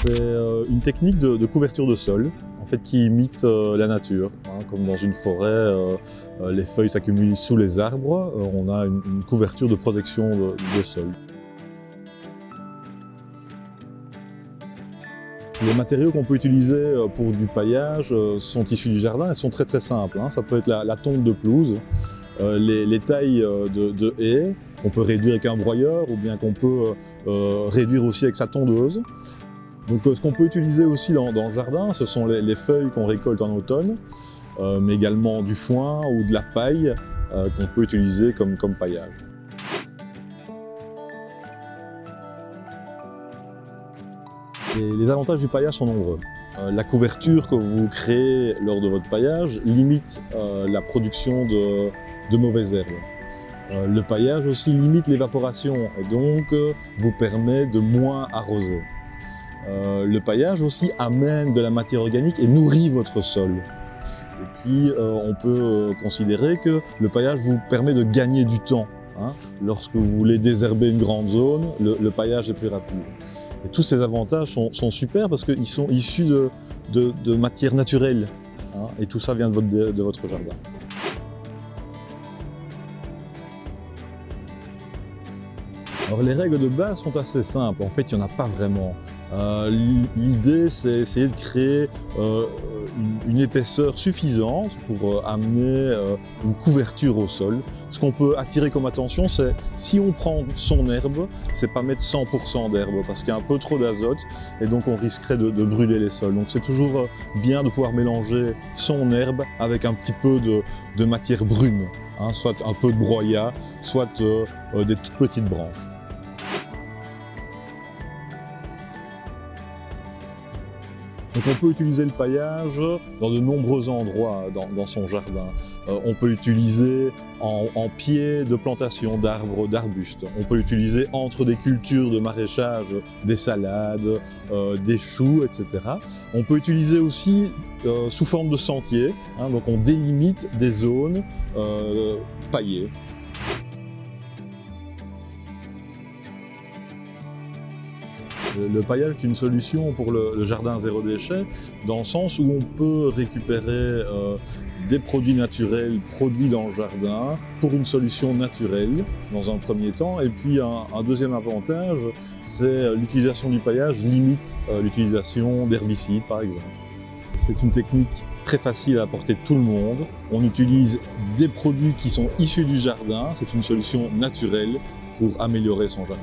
C'est une technique de couverture de sol en fait, qui imite la nature. Comme dans une forêt, les feuilles s'accumulent sous les arbres, on a une couverture de protection de sol. Les matériaux qu'on peut utiliser pour du paillage sont issus du jardin et sont très simples. Ça peut être la tonte de pelouse, les tailles de haies qu'on peut réduire avec un broyeur ou bien qu'on peut réduire aussi avec sa tondeuse. Donc, ce qu'on peut utiliser aussi dans le jardin, ce sont les feuilles qu'on récolte en automne, mais également du foin ou de la paille qu'on peut utiliser comme paillage. Les avantages du paillage sont nombreux. La couverture que vous créez lors de votre paillage limite la production de mauvaises herbes. Le paillage aussi limite l'évaporation et donc vous permet de moins arroser. Le paillage aussi amène de la matière organique et nourrit votre sol. Et puis on peut considérer que le paillage vous permet de gagner du temps. Lorsque vous voulez désherber une grande zone, le paillage est plus rapide. Et tous ces avantages sont super parce qu'ils sont issus de matière naturelle. Et tout ça vient de votre jardin. Alors les règles de base sont assez simples, en fait il n'y en a pas vraiment. L'idée c'est essayer de créer une épaisseur suffisante pour amener une couverture au sol. Ce qu'on peut attirer comme attention c'est si on prend son herbe, c'est pas mettre 100% d'herbe parce qu'il y a un peu trop d'azote et donc on risquerait de brûler les sols. Donc c'est toujours bien de pouvoir mélanger son herbe avec un petit peu de matière brune, soit un peu de broyat, soit des toutes petites branches. Donc on peut utiliser le paillage dans de nombreux endroits dans son jardin. On peut l'utiliser en pied de plantation d'arbres, d'arbustes. On peut l'utiliser entre des cultures de maraîchage, des salades, des choux, etc. On peut l'utiliser aussi sous forme de sentier, donc on délimite des zones paillées. Le paillage est une solution pour le jardin zéro déchet, dans le sens où on peut récupérer des produits naturels produits dans le jardin pour une solution naturelle dans un premier temps. Et puis un deuxième avantage, c'est l'utilisation du paillage limite l'utilisation d'herbicides par exemple. C'est une technique très facile à apporter de tout le monde. On utilise des produits qui sont issus du jardin, c'est une solution naturelle pour améliorer son jardin.